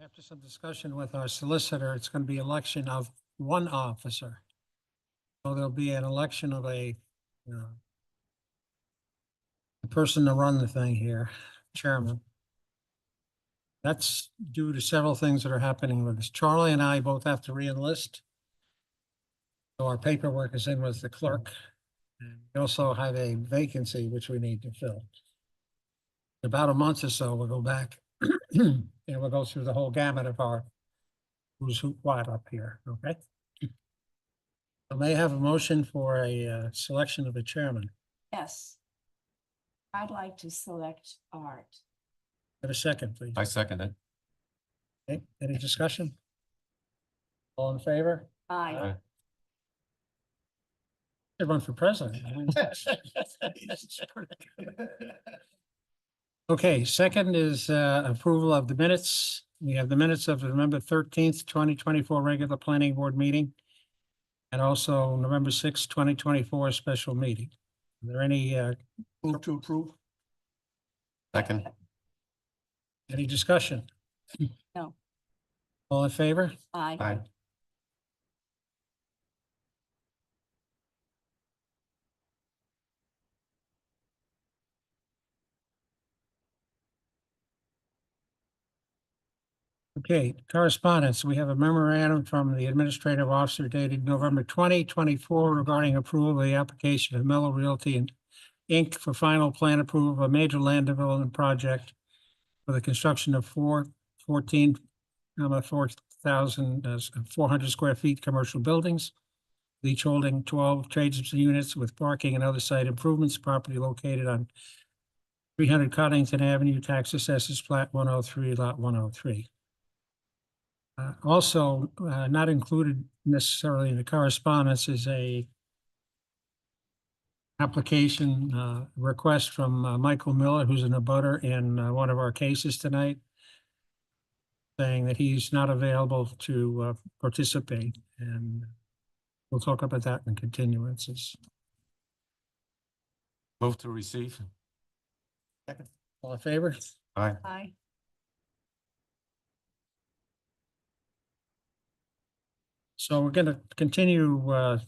After some discussion with our solicitor, it's going to be election of one officer. So there'll be an election of a person to run the thing here, chairman. That's due to several things that are happening with us. Charlie and I both have to re-enlist. So our paperwork is in with the clerk. And we also have a vacancy which we need to fill. In about a month or so, we'll go back and we'll go through the whole gamut of our who's who what up here, okay? So may I have a motion for a selection of a chairman? Yes. I'd like to select Art. Have a second, please. I second it. Okay, any discussion? All in favor? Aye. Should run for president. Okay, second is approval of the minutes. We have the minutes of the November 13th, 2024 regular planning board meeting. And also November 6th, 2024 special meeting. Are there any move to approve? Second. Any discussion? No. All in favor? Aye. Aye. Okay, correspondence. We have a memorandum from the administrative officer dated November 2024 regarding approval of the application of Mellow Realty Inc. for final plan approval of a major land development project for the construction of 4,400 square feet commercial buildings, each holding 12 trades units with parking and other site improvements, property located on 300 Cottington Avenue, tax assessors plat 103, lot 103. Also, not included necessarily in the correspondence is a application request from Michael Miller, who's an abutter in one of our cases tonight, saying that he's not available to participate, and we'll talk about that in continuances. Move to receive. Second. All in favor? Aye. Aye. So we're going to continue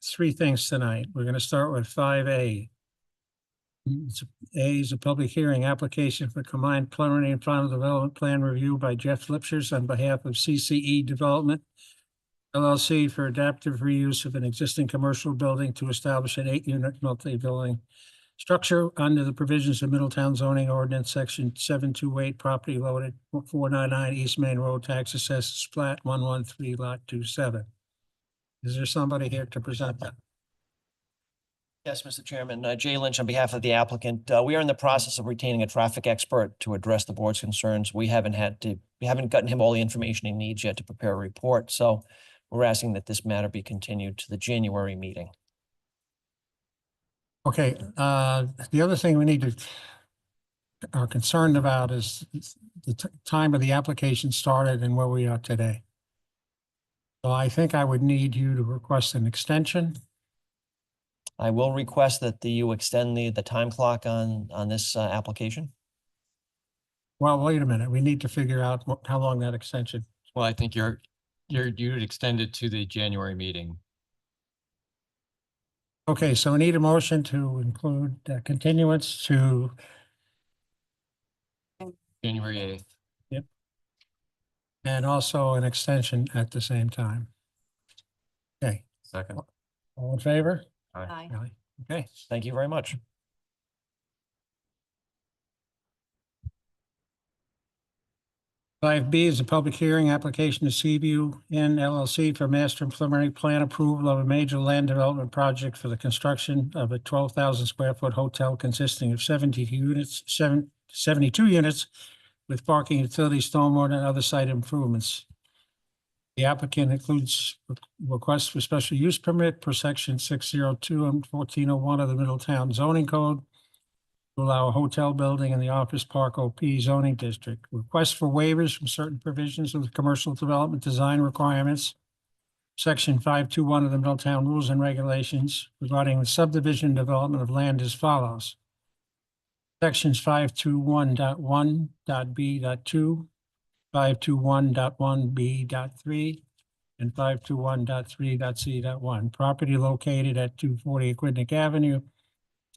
three things tonight. We're going to start with 5A. A is a public hearing application for combined preliminary and final development plan review by Jeff Lipschitz on behalf of CCE Development LLC for adaptive reuse of an existing commercial building to establish an 8-unit multi-building structure under the provisions of Middletown zoning ordinance section 728, property loaded 499 East Main Road, tax assessors plat 113, lot 27. Is there somebody here to present that? Yes, Mr. Chairman, Jay Lynch on behalf of the applicant. We are in the process of retaining a traffic expert to address the board's concerns. We haven't gotten him all the information he needs yet to prepare a report. So we're asking that this matter be continued to the January meeting. Okay, the other thing we need to are concerned about is the time of the application started and where we are today. So I think I would need you to request an extension. I will request that you extend the time clock on this application. Well, wait a minute. We need to figure out how long that extension. Well, I think you'd extend it to the January meeting. Okay, so we need a motion to include continuance to, January 8th. and also an extension at the same time. Okay, Second. all in favor? Aye. Aye. Okay, Thank you very much. 5B is a public hearing application to Seaview Inn LLC for master and preliminary plan approval of a major land development project for the construction of a 12,000 square foot hotel consisting of 72 units with parking, utilities, stormwater, and other site improvements. The applicant includes requests for special use permit per section 602 and 1401 of the Middletown zoning code to allow a hotel building in the Office Park OP zoning district. Requests for waivers from certain provisions of the commercial development design requirements. Section 521 of the Middletown Rules and Regulations regarding the subdivision development of land as follows. Sections 521.1.b.2, 521.1B.3 and 521.3.C.1. Property located at 240 Aquidneck Avenue.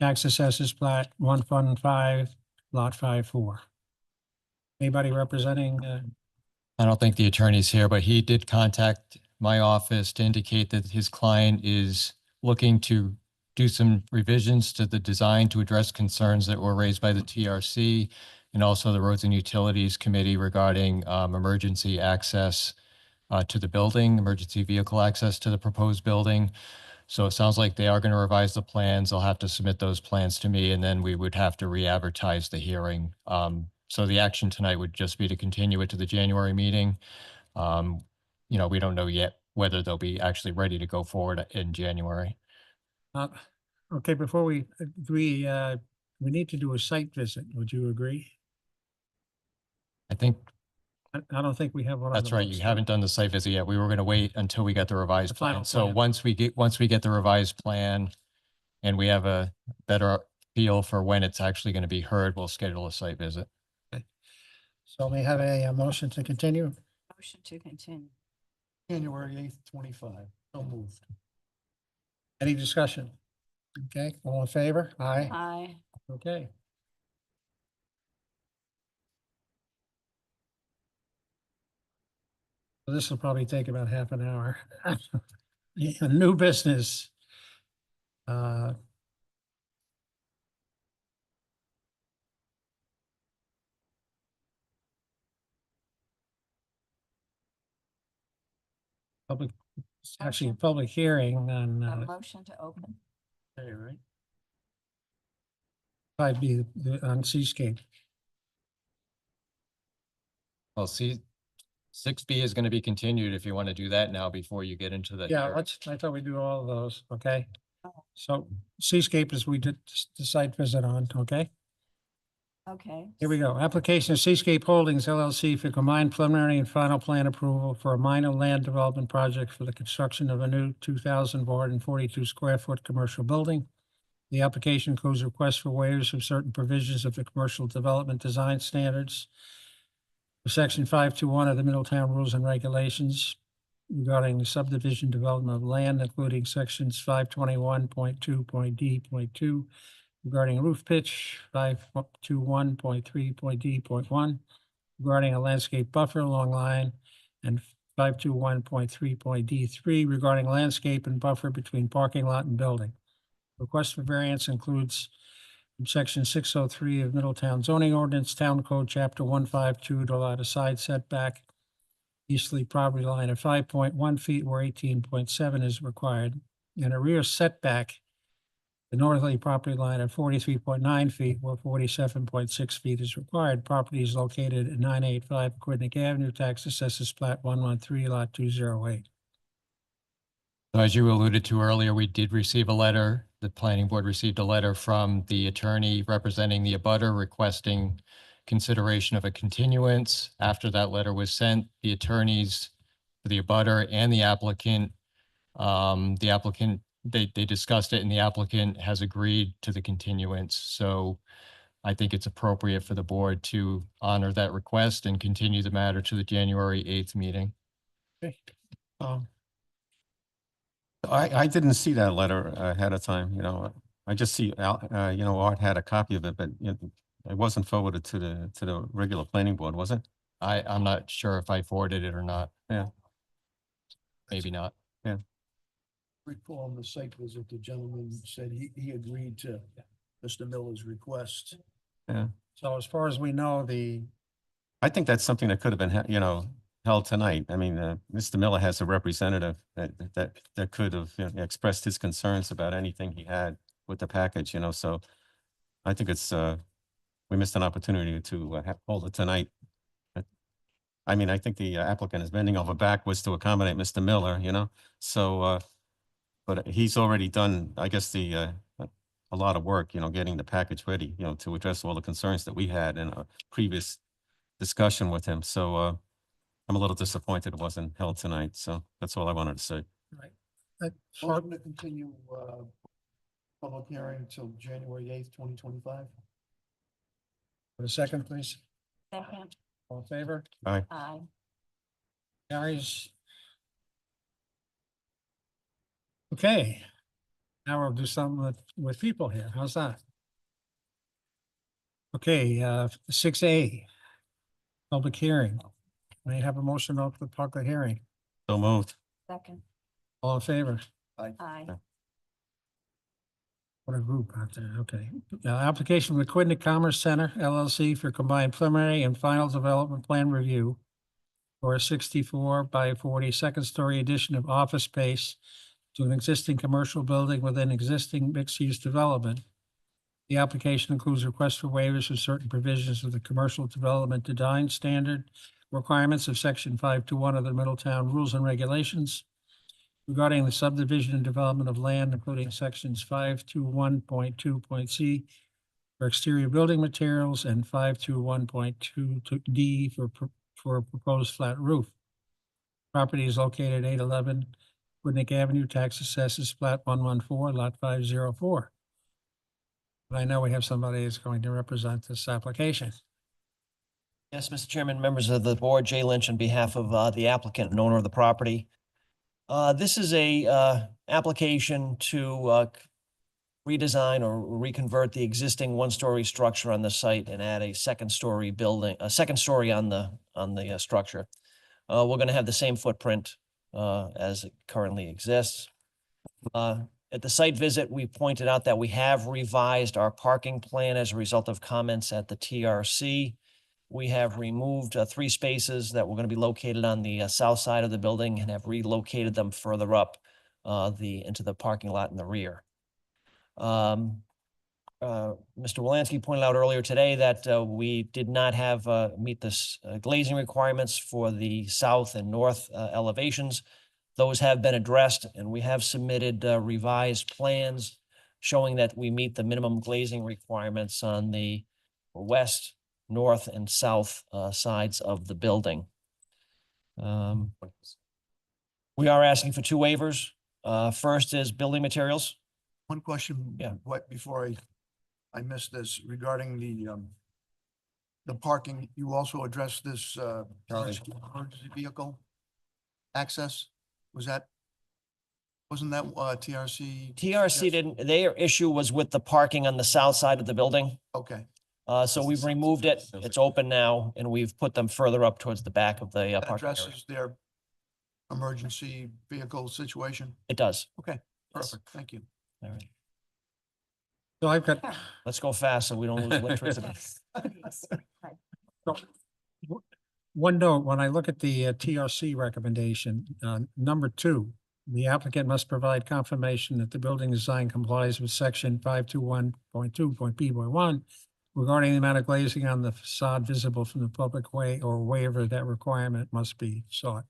Tax assessors plat 1 Fund 5, Lot 54. Anybody representing, I don't think the attorney's here, but he did contact my office to indicate that his client is looking to do some revisions to the design to address concerns that were raised by the TRC and also the Roads and Utilities Committee regarding emergency access to the building, emergency vehicle access to the proposed building. So it sounds like they are going to revise the plans. They'll have to submit those plans to me, and then we would have to re-advertise the hearing. So the action tonight would just be to continue it to the January meeting. You know, we don't know yet whether they'll be actually ready to go forward in January. okay, before we agree, we need to do a site visit. Would you agree? I think I don't think we have one. on that's the right. books. You haven't done the site visit yet. We were going to wait until we got the revised The final plan. So plan. once we get the revised plan and we have a better feel for when it's actually going to be heard, we'll schedule a site visit. So may I have a motion to continue? Motion to continue. January 8th, 25. So moved. Any discussion? Okay, all in favor? Aye. Aye. Okay. So this will probably take about half an hour. Yeah, new business. Public, it's actually a public hearing on, A motion to open. right? 5B, on Seascape. Well, see, 6B is going to be continued if you want to do that now before you get into the. Yeah, hearing. I thought we'd do all of those, okay? Oh. So Seascape is we did the site visit on, okay? Okay. Here we go. Application of Seascape Holdings LLC for combined preliminary and final plan approval for a minor land development project for the construction of a new 2,442 square foot commercial building. The application includes requests for waivers of certain provisions of the commercial development design standards. Section 521 of the Middletown Rules and Regulations regarding the subdivision development of land, including sections 521.2.d.2 regarding roof pitch, 521.3.d.1 regarding a landscape buffer along line, and 521.3.d3 regarding landscape and buffer between parking lot and building. Request for variance includes from section 603 of Middletown zoning ordinance, town code chapter 152 to allow a side setback easterly property line of 5.1 feet where 18.7 is required, and a rear setback the northerly property line at 43.9 feet where 47.6 feet is required. Property is located at 985 Aquidneck Avenue, tax assessors plat 113, lot 208. So as you alluded to earlier, we did receive a letter. The planning board received a letter from the attorney representing the abutter requesting consideration of a continuance. After that letter was sent, the attorneys, the abutter and the applicant, they discussed it and the applicant has agreed to the continuance. So I think it's appropriate for the board to honor that request and continue the matter to the January 8th meeting. Okay. I didn't see that letter ahead of time, you know. I just see, Art had a copy of it, but it wasn't forwarded to the regular planning board, was it? I'm not sure if I forwarded it or not. Yeah. Maybe not. Recall on the site visit, the gentleman said he agreed to Mr. Miller's request. So as far as we know, I think that's something that could have been, held tonight. I mean, Mr. Miller has a representative that could have expressed his concerns about anything he had with the package, so I think it's, we missed an opportunity to hold it tonight. I mean, I think the applicant is bending over backwards to accommodate Mr. Miller, so, but he's already done, I guess, a lot of work, getting the package ready, to address all the concerns that we had in a previous discussion with him. So, I'm a little disappointed it wasn't held tonight. So that's all I wanted to say. Motion to continue, public hearing till January 8th, 2025. for a second, please. Second. All in favor? Aye. Carries. Okay. Now we'll do something with people here. How's that? Okay, 6A, public hearing. May I have a motion of the public hearing? So moved. Second. All in favor? Aye. What a group out there. Okay. Application with Quidnet Commerce Center LLC for combined preliminary and final development plan review for a 64 by 40 second-story addition of office space to an existing commercial building within existing mixed-use development. The application includes requests for waivers of certain provisions of the commercial development design standard requirements of section 521 of the Middletown Rules and Regulations regarding the subdivision and development of land, including sections 521.2.c for exterior building materials and 521.2 D for a proposed flat roof. Property is located at 811 Woodnick Avenue, tax assessors plat 114, lot 504. I know we have somebody that's going to represent this application. Yes, Mr. Chairman, members of the board, Jay Lynch on behalf of the applicant and owner of the property. This is a application to redesign or reconvert the existing one-story structure on the site and add a second-story building, a second story on the structure. We're going to have the same footprint as it currently exists. At the site visit, we pointed out that we have revised our parking plan as a result of comments at the TRC. We have removed 3 spaces that were going to be located on the south side of the building and have relocated them further up into the parking lot in the rear. Mr. Wolanski pointed out earlier today that we did not have meet this glazing requirements for the south and north elevations. Those have been addressed, and we have submitted revised plans showing that we meet the minimum glazing requirements on the west, north, and south sides of the building. We are asking for 2 waivers. First is building materials. One question. Yeah. What, before I missed this regarding the parking, you also addressed this, emergency vehicle access? Wasn't that, TRC? TRC didn't, their issue was with the parking on the south side of the building. Okay, So we've removed it. It's open now, and we've put them further up towards the back of the that parking area. addresses their emergency vehicle situation. It does. Okay, Yes. perfect, thank you. All right. So I've got Let's go fast so we don't lose electricity. one note. When I look at the TRC recommendation, number 2, the applicant must provide confirmation that the building design complies with section 521.2.b.1 regarding the amount of glazing on the facade visible from the public way, or waiver that requirement must be sought.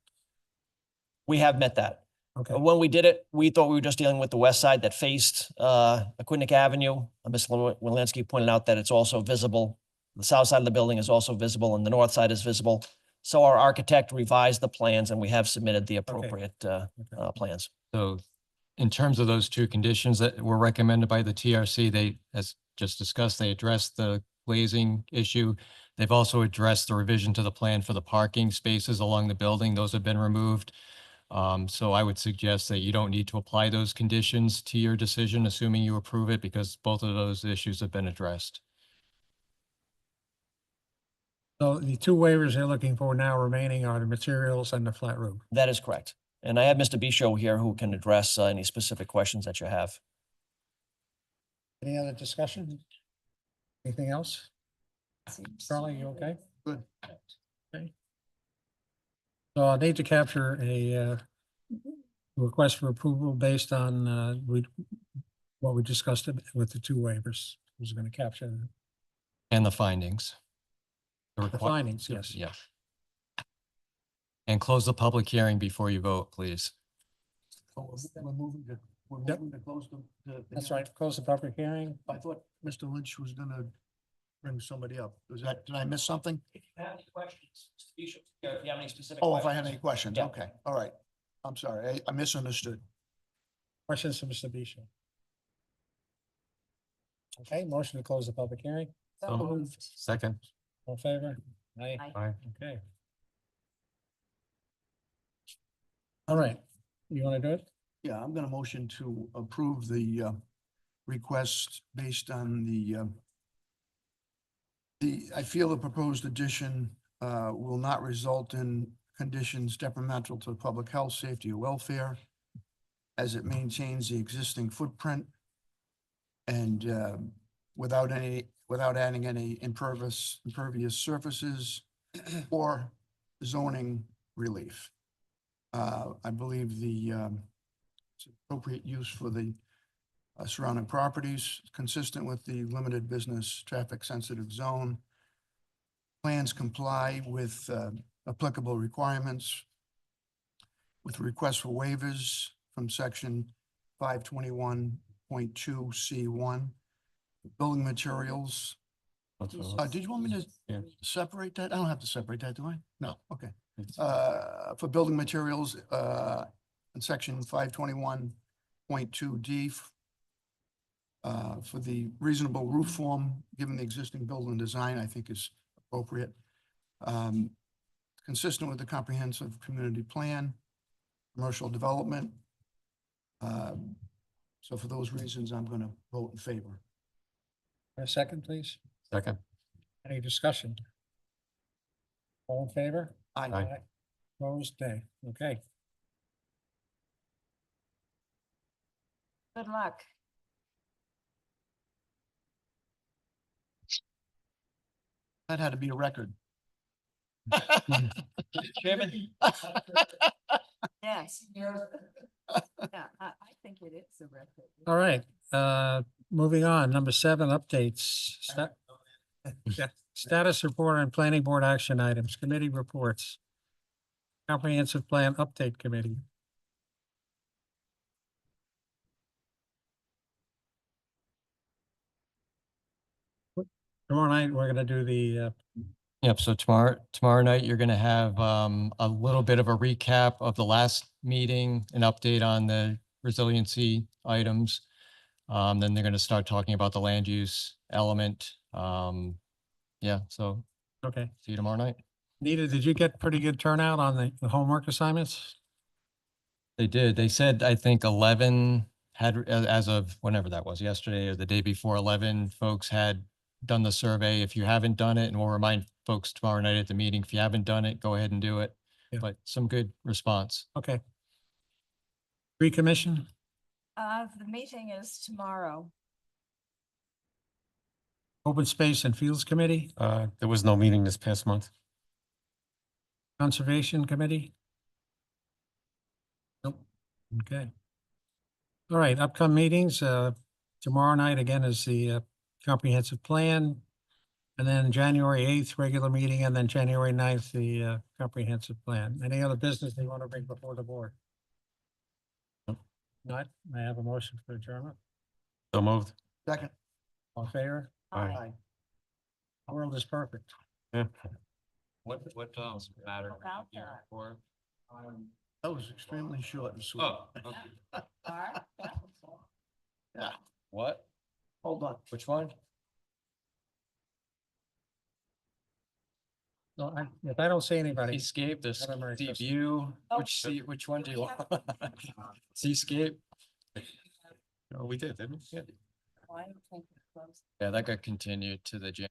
We have met that. Okay, When we did it, we thought we were just dealing with the west side that faced Aquidneck Avenue. Mr. Wolanski pointed out that it's also visible. The south side of the building is also visible and the north side is visible. So our architect revised the plans and we have submitted the appropriate plans. So in terms of those 2 conditions that were recommended by the TRC, they, as just discussed, they addressed the glazing issue. They've also addressed the revision to the plan for the parking spaces along the building. Those have been removed. So I would suggest that you don't need to apply those conditions to your decision, assuming you approve it, because both of those issues have been addressed. so the 2 waivers they're looking for now remaining are the materials and the flat roof. That is correct. And I have Mr. Bisho here who can address any specific questions that you have. Any other discussion? Anything else? Charlie, you okay? Good. Okay. So I need to capture a request for approval based on what we discussed with the 2 waivers. Who's going to capture the And the findings. findings? Yes. Yeah. And close the public hearing before you vote, please. So we're moving to, Yep. close the. That's right. Close the public hearing. I thought Mr. Lynch was gonna bring somebody up. Was that, did I miss something? If you have any questions, Mr. Bisho, if you have any specific. Oh, if I had any questions, Yeah. okay, all right. I'm sorry, I misunderstood. Questions for Mr. Bisho? Okay, motion to close the public hearing. So moved. Second. All in favor? Aye. Aye. Okay. All right, you want to do it? Yeah, I'm gonna motion to approve the request based on I feel the proposed addition will not result in conditions detrimental to public health, safety, or welfare as it maintains the existing footprint and without adding any impervious surfaces or zoning relief. I believe it's appropriate use for the surrounding properties, consistent with the limited business traffic sensitive zone. Plans comply with applicable requirements with requests for waivers from section 521.2C1. Building materials. Did you want me Yeah. to separate that? I don't have to separate that, do I? No, okay. It's- For building materials, in section 521.2D, for the reasonable roof form, given the existing building design, I think is appropriate. Consistent with the comprehensive community plan, commercial development. So for those reasons, I'm going to vote in favor. A second, please. Second. Any discussion? All in favor? Aye. Opposed, nay. Okay. Good luck. That had to be a record. Chairman, Yes. Yeah, I think it is a record. All right, moving on, number 7, updates. Yeah, status report on planning board action items, committee reports. Comprehensive Plan Update Committee. Tomorrow night, we're gonna do the, Yep, so tomorrow night, you're gonna have a little bit of a recap of the last meeting, an update on the resiliency items. Then they're gonna start talking about the land use element. Yeah, so okay. see you tomorrow night. Nita, did you get pretty good turnout on the homework assignments? They did. They said, I think 11 had, as of whenever that was, yesterday or the day before, 11 folks had done the survey. If you haven't done it, and we'll remind folks tomorrow night at the meeting, if you haven't done it, go ahead and do it. Yeah. But some good response. Okay. Recommission? The meeting is tomorrow. Open Space and Fields Committee, There was no meeting this past month. Conservation Committee? Nope. Okay. All right, upcoming meetings, tomorrow night again is the comprehensive plan. And then January 8th, regular meeting, and then January 9th, the comprehensive plan. Any other business they want to bring before the board? Nope. Not, I have a motion for adjournment. So moved. Second. All in favor? Aye. The world is perfect. Yeah. What matter? About that. For? That was extremely short and sweet. Oh, okay. Barb? what? Hold on. Which one? No, if I don't see anybody, Seascape, the Have a Merry sea Christmas. view, Oh. which one do you want? Seascape? Oh, we did, didn't we? Yeah. Why don't you think it's close? Yeah, that got continued to the January